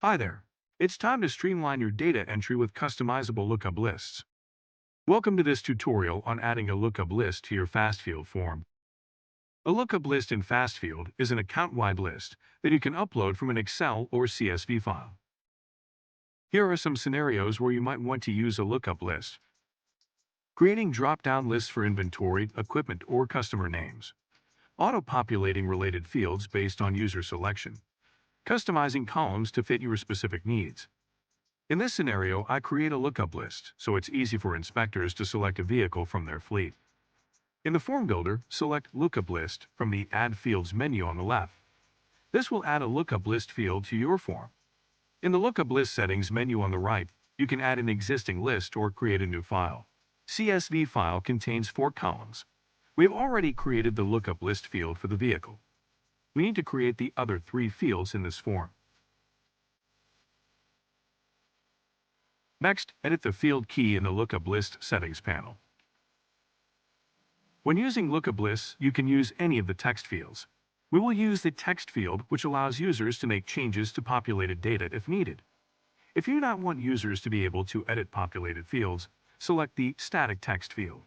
Hi there. It's time to streamline your data entry with customizable lookup lists. Welcome to this tutorial on adding a lookup list to your FastField form. A lookup list in FastField is an account-wide list that you can upload from an Excel or CSV file. Here are some scenarios where you might want to use a lookup list. Creating drop-down lists for inventory, equipment, or customer names. Auto-populating related fields based on user selection. Customizing columns to fit your specific needs. In this scenario, I create a lookup list, so it's easy for inspectors to select a vehicle from their fleet. In the Form Builder, select Lookup List from the Add Fields menu on the left. This will add a lookup list field to your form. In the Lookup List Settings menu on the right, you can add an existing list or create a new file. CSV file contains 4 columns. We've already created the lookup list field for the vehicle. We need to create the other 3 fields in this form. Next, edit the field key in the Lookup List Settings panel. When using lookup lists, you can use any of the text fields. We will use the text field, which allows users to make changes to populated data if needed. If you do not want users to be able to edit populated fields, select the Static Text field.